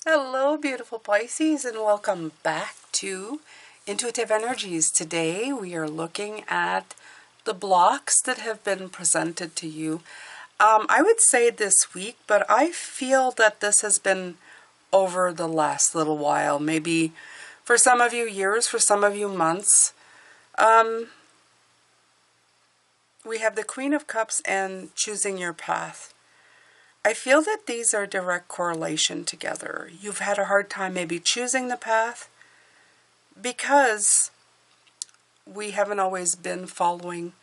Hello, beautiful Pisces, and welcome back to Intuitive Energies. Today we are looking at the blocks that have been presented to you. I would say this week, but I feel that this has been over the last little while. Maybe for some of you years, for some of you months. We have the Queen of Cups and choosing your path. I feel that these are direct correlation together. You've had a hard time maybe choosing the path because we haven't always been following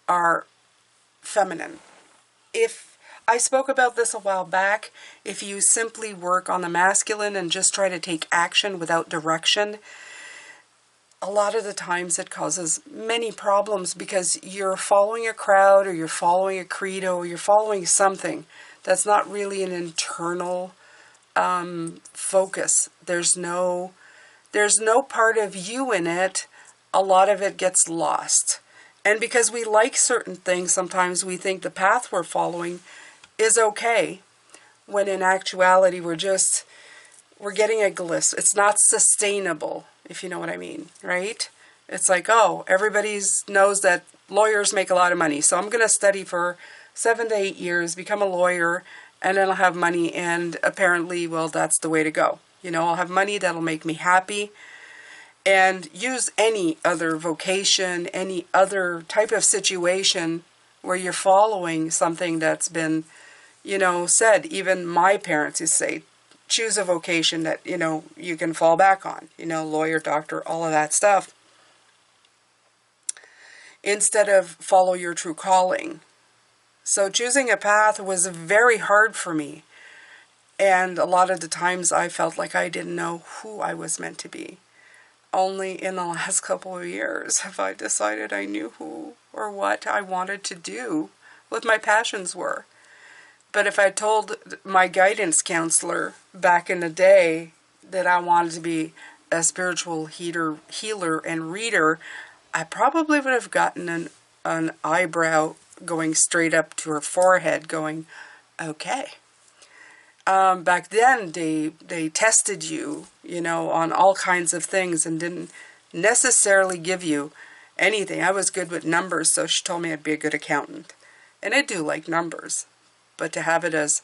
our feminine. If I spoke about this a while back, if you simply work on the masculine and just try to take action without direction, a lot of the times it causes many problems because you're following a crowd or you're following a credo or you're following something that's not really an internal focus. There's no part of you in it. A lot of it gets lost. And because we like certain things, sometimes we think the path we're following is okay, when in actuality we're getting a gliss. It's not sustainable, if you know what I mean, right? It's like, oh, everybody knows that lawyers make a lot of money, so I'm going to study for 7 to 8 years, become a lawyer, and then I'll have money, and apparently, well, that's the way to go. You know, I'll have money that'll make me happy, and use any other vocation, any other type of situation where you're following something that's been, said. Even my parents used to say, choose a vocation that, you can fall back on, lawyer, doctor, all of that stuff, instead of follow your true calling. So choosing a path was very hard for me. And a lot of the times I felt like I didn't know who I was meant to be. Only in the last couple of years have I decided I knew who or what I wanted to do, what my passions were. But if I told my guidance counselor back in the day that I wanted to be a spiritual healer and reader, I probably would have gotten an eyebrow going straight up to her forehead going, okay. Back then, they tested you, on all kinds of things and didn't necessarily give you anything. I was good with numbers, so she told me I'd be a good accountant. And I do like numbers. But to have it as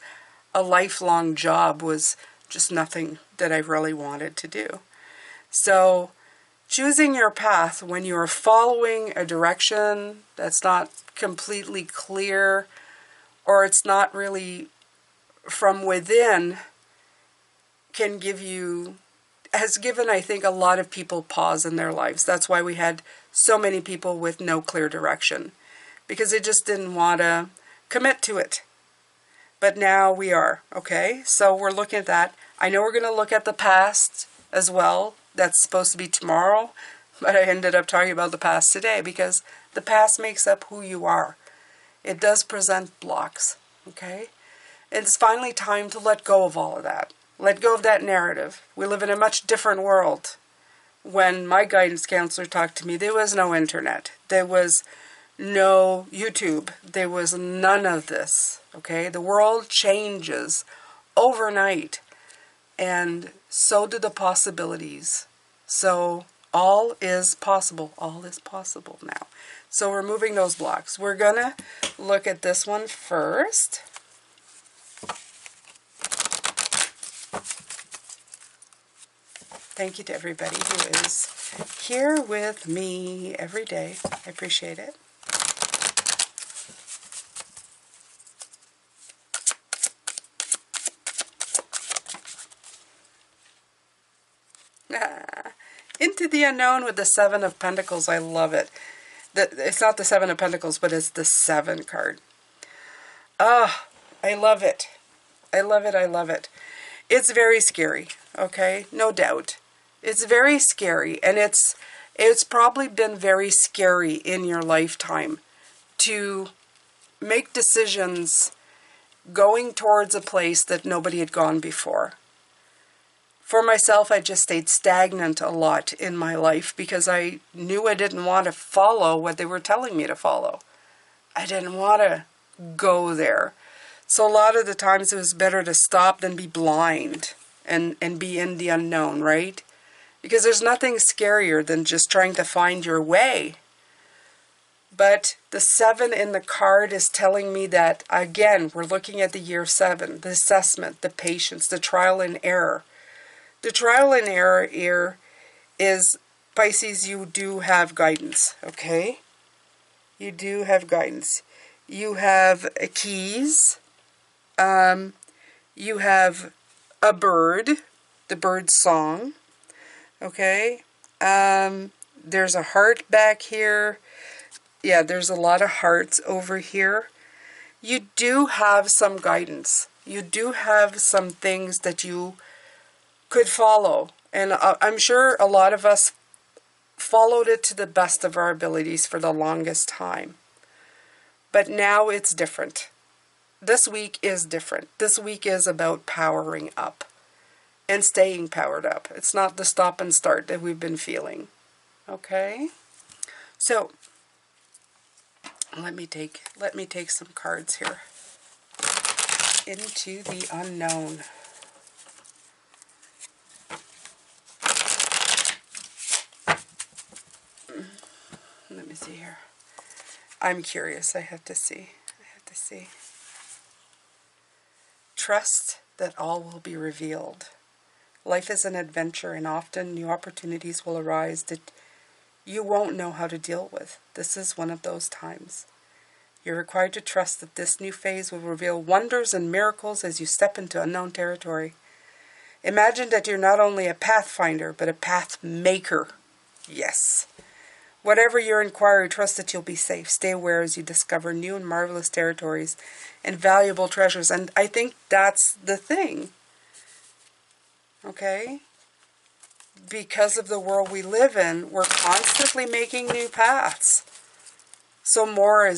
a lifelong job was just nothing that I really wanted to do. So choosing your path when you're following a direction that's not completely clear, or it's not really from within, has given, I think, a lot of people pause in their lives. That's why we had so many people with no clear direction, because they just didn't want to commit to it. But now we are, okay? So we're looking at that. I know we're going to look at the past as well. That's supposed to be tomorrow, but I ended up talking about the past today because the past makes up who you are. It does present blocks, okay? It's finally time to let go of all of that. Let go of that narrative. We live in a much different world. When my guidance counselor talked to me, there was no internet. There was no YouTube. There was none of this, okay? The world changes overnight, and so do the possibilities. So all is possible. All is possible now. So we're moving those blocks. We're going to look at this one first. Thank you to everybody who is here with me every day. I appreciate it. Into the unknown with the Seven of Pentacles. I love it. It's not the Seven of Pentacles, but it's the 7 card. Ah, I love it. I love it. I love it. It's very scary, okay? No doubt. It's very scary, and it's probably been very scary in your lifetime to make decisions going towards a place that nobody had gone before. For myself, I just stayed stagnant a lot in my life because I knew I didn't want to follow what they were telling me to follow. I didn't want to go there. So a lot of the times it was better to stop than be blind. and be in the unknown, right? Because there's nothing scarier than just trying to find your way. But the 7 in the card is telling me that, again, we're looking at the year 7, the assessment, the patience, the trial and error. The trial and error here is, Pisces, you do have guidance, okay? You do have guidance. You have keys. You have a bird, the bird's song, okay? There's a heart back here. Yeah, there's a lot of hearts over here. You do have some guidance. You do have some things that you could follow. And I'm sure a lot of us followed it to the best of our abilities for the longest time. But now it's different. This week is different. This week is about powering up and staying powered up. It's not the stop and start that we've been feeling. Okay? So, let me take some cards here. Into the unknown. Let me see here. I'm curious. I have to see. Trust that all will be revealed. Life is an adventure, and often new opportunities will arise that you won't know how to deal with. This is one of those times. You're required to trust that this new phase will reveal wonders and miracles as you step into unknown territory. Imagine that you're not only a pathfinder, but a path maker. Yes. Whatever your inquiry, trust that you'll be safe. Stay aware as you discover new and marvelous territories and valuable treasures. And I think that's the thing. Okay? Because of the world we live in, we're constantly making new paths. So more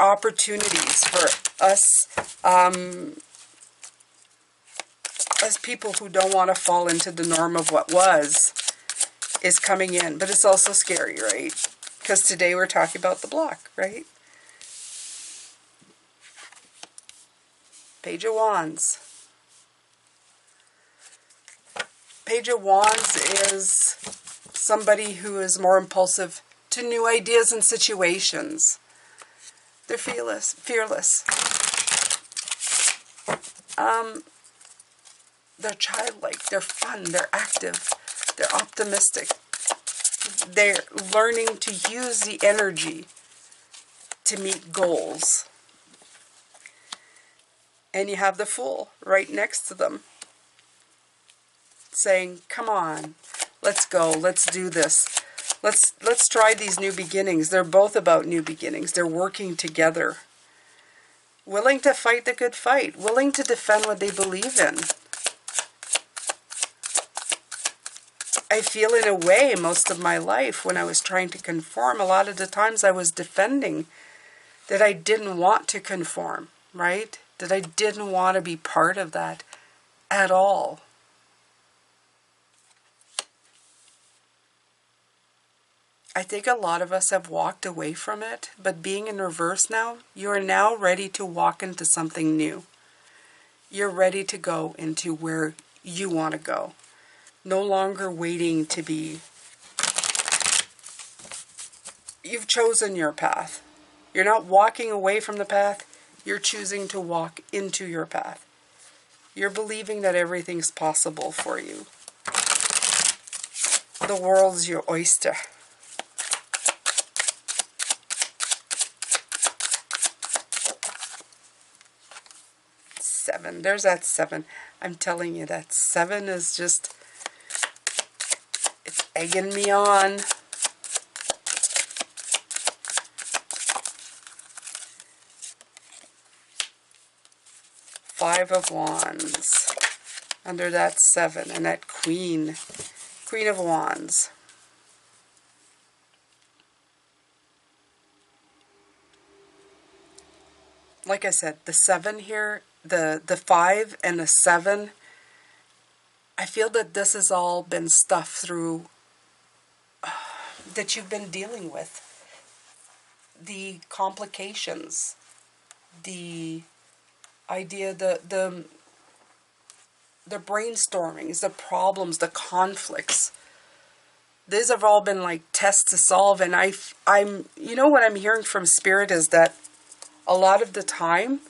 opportunities for us, as people who don't want to fall into the norm of what was, is coming in. But it's also scary, right? Because today we're talking about the block, right? Page of Wands. Page of Wands is somebody who is more impulsive to new ideas and situations. They're fearless. They're childlike. They're fun. They're active. They're optimistic. They're learning to use the energy to meet goals. And you have the Fool right next to them, saying, come on, let's go, let's do this. Let's try these new beginnings. They're both about new beginnings. They're working together. Willing to fight the good fight. Willing to defend what they believe in. I feel in a way most of my life when I was trying to conform, a lot of the times I was defending that I didn't want to conform, right? That I didn't want to be part of that at all. I think a lot of us have walked away from it, but being in reverse now, you are now ready to walk into something new. You're ready to go into where you want to go. No longer waiting to be... You've chosen your path. You're not walking away from the path. You're choosing to walk into your path. You're believing that everything's possible for you. The world's your oyster. Seven. There's that 7. I'm telling you, that 7 is just... It's egging me on. Five of Wands. Under that 7. And that Queen. Queen of Wands. Like I said, the 7 here, the 5 and the 7, I feel that this has all been stuff through that you've been dealing with. The complications, the idea, the the brainstormings, the problems, the conflicts. These have all been like tests to solve, and I'm, you know, what I'm hearing from Spirit is that a lot of the time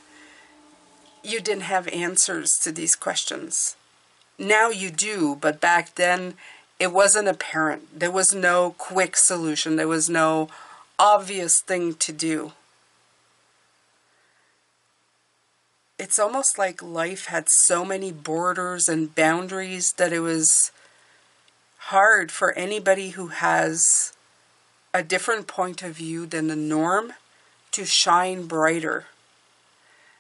you didn't have answers to these questions. Now you do, but back then it wasn't apparent. There was no quick solution. There was no obvious thing to do. It's almost like life had so many borders and boundaries that it was hard for anybody who has a different point of view than the norm to shine brighter.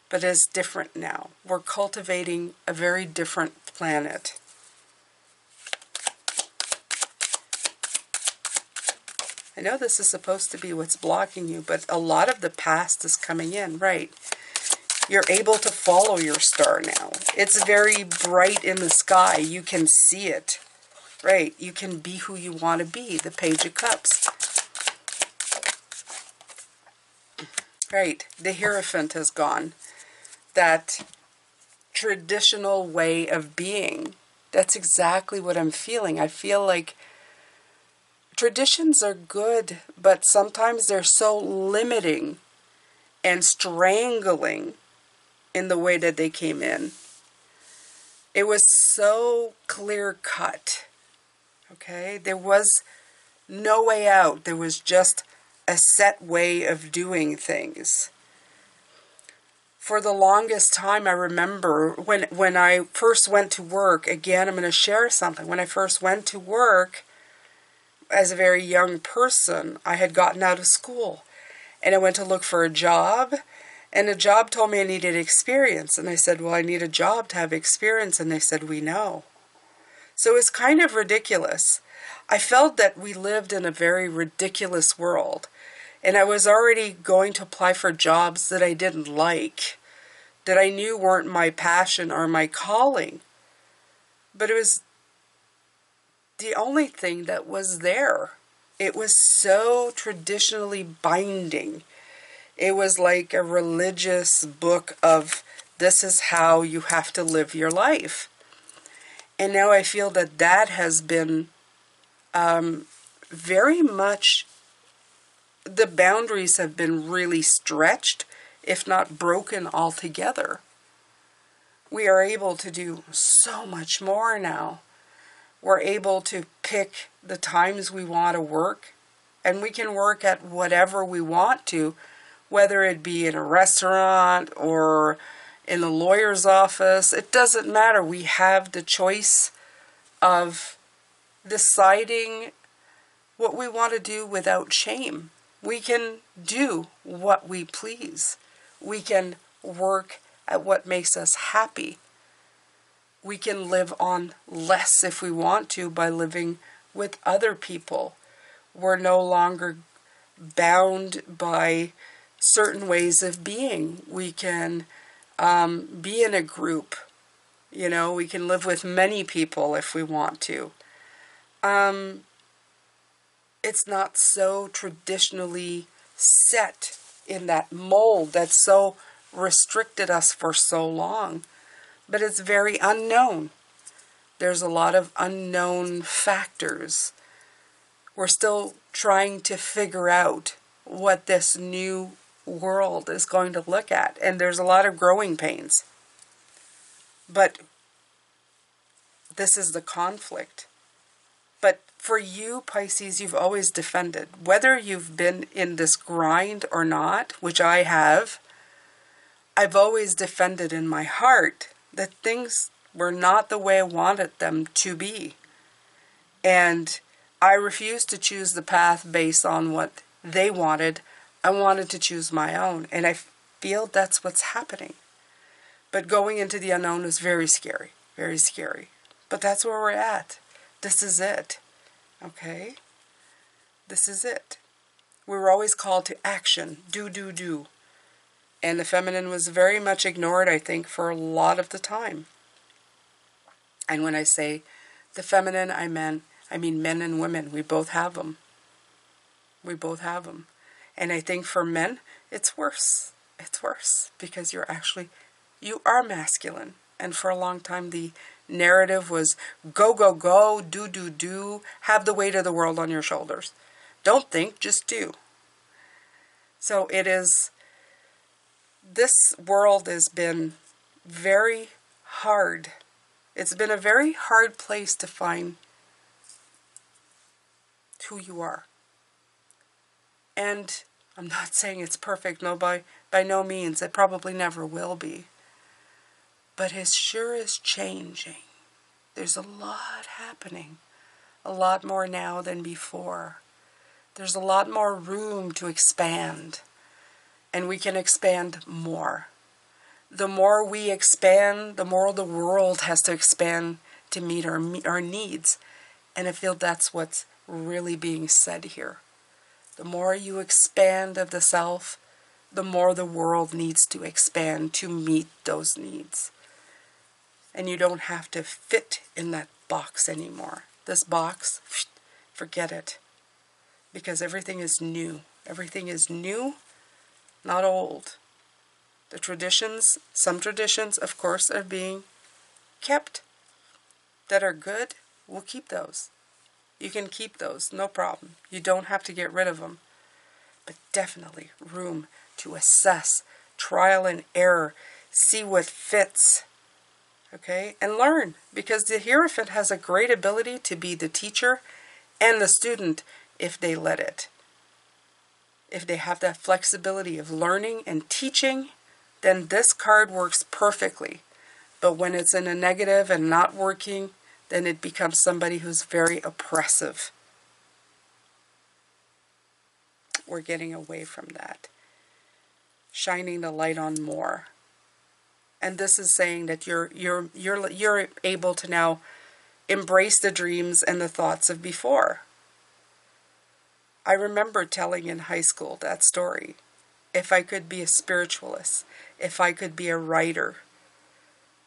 But it's different now. We're cultivating a very different planet. I know this is supposed to be what's blocking you, but a lot of the past is coming in, right? You're able to follow your star now. It's very bright in the sky. You can see it, right? You can be who you want to be, the Page of Cups. Right, the Hierophant has gone. That traditional way of being. That's exactly what I'm feeling. I feel like traditions are good, but sometimes they're so limiting and strangling in the way that they came in. It was so clear cut. Okay? There was no way out. There was just a set way of doing things. For the longest time, I remember when I first went to work, again, I'm going to share something. When I first went to work, as a very young person, I had gotten out of school. And I went to look for a job. And the job told me I needed experience. And I said, well, I need a job to have experience. And they said, we know. So it's kind of ridiculous. I felt that we lived in a very ridiculous world. And I was already going to apply for jobs that I didn't like, that I knew weren't my passion or my calling. But it was the only thing that was there. It was so traditionally binding. It was like a religious book of this is how you have to live your life. And now I feel that that has been very much, the boundaries have been really stretched, if not broken altogether. We are able to do so much more now. We're able to pick the times we want to work, and we can work at whatever we want to, whether it be in a restaurant or in a lawyer's office. It doesn't matter. We have the choice of deciding what we want to do without shame. We can do what we please. We can work at what makes us happy. We can live on less if we want to by living with other people. We're no longer bound by certain ways of being. We can be in a group. You know, we can live with many people if we want to. It's not so traditionally set in that mold that's so restricted us for so long. But it's very unknown. There's a lot of unknown factors. We're still trying to figure out what this new world is going to look at. And there's a lot of growing pains. But this is the conflict. But for you, Pisces, you've always defended. Whether you've been in this grind or not, which I have, I've always defended in my heart that things were not the way I wanted them to be. And I refused to choose the path based on what they wanted. I wanted to choose my own. And I feel that's what's happening. But going into the unknown is very scary. Very scary. But that's where we're at. This is it. Okay? This is it. We were always called to action. Do, do, do. And the feminine was very much ignored, I think, for a lot of the time. And when I say the feminine, I mean men and women. We both have them. We both have them. And I think for men, it's worse. It's worse because you are masculine. And for a long time, the narrative was go, go, go, do, do, do. Have the weight of the world on your shoulders. Don't think, just do. So it is, this world has been very hard. It's been a very hard place to find who you are. And I'm not saying it's perfect, no, by no means. It probably never will be. But it sure is changing. There's a lot happening. A lot more now than before. There's a lot more room to expand. And we can expand more. The more we expand, the more the world has to expand to meet our needs. And I feel that's what's really being said here. The more you expand of the self, the more the world needs to expand to meet those needs. And you don't have to fit in that box anymore. This box, forget it. Because everything is new. Everything is new, not old. The traditions, some traditions, of course, are being kept that are good. We'll keep those. You can keep those, no problem. You don't have to get rid of them. But definitely room to assess, trial and error, see what fits. Okay, and learn, because the Hierophant has a great ability to be the teacher and the student if they let it. If they have that flexibility of learning and teaching, then this card works perfectly. But when it's in a negative and not working, then it becomes somebody who's very oppressive. We're getting away from that. Shining the light on more. And this is saying that you're able to now embrace the dreams and the thoughts of before. I remember telling in high school that story. If I could be a spiritualist, if I could be a writer,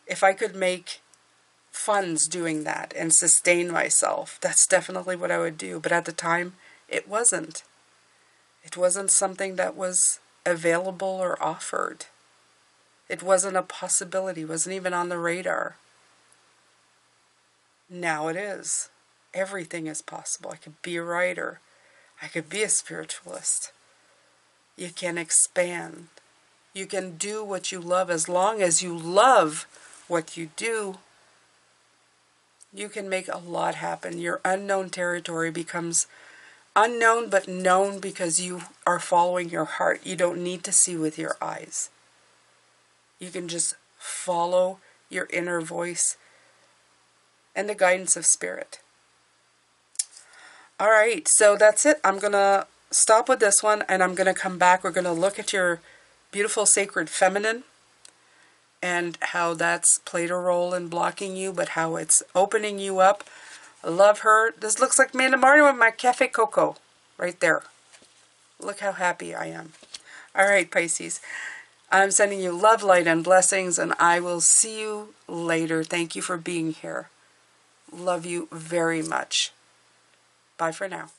if I could make funds doing that and sustain myself, that's definitely what I would do. But at the time, it wasn't. It wasn't something that was available or offered. It wasn't a possibility, it wasn't even on the radar. Now it is. Everything is possible. I could be a writer. I could be a spiritualist. You can expand. You can do what you love. As long as you love what you do, you can make a lot happen. Your unknown territory becomes unknown but known because you are following your heart. You don't need to see with your eyes. You can just follow your inner voice and the guidance of spirit. All right, so that's it. I'm going to stop with this one, and I'm going to come back. We're going to look at your beautiful sacred feminine and how that's played a role in blocking you, but how it's opening you up. I love her. This looks like me in the morning with my cafe cocoa right there. Look how happy I am. All right, Pisces. I'm sending you love, light, and blessings, and I will see you later. Thank you for being here. Love you very much. Bye for now.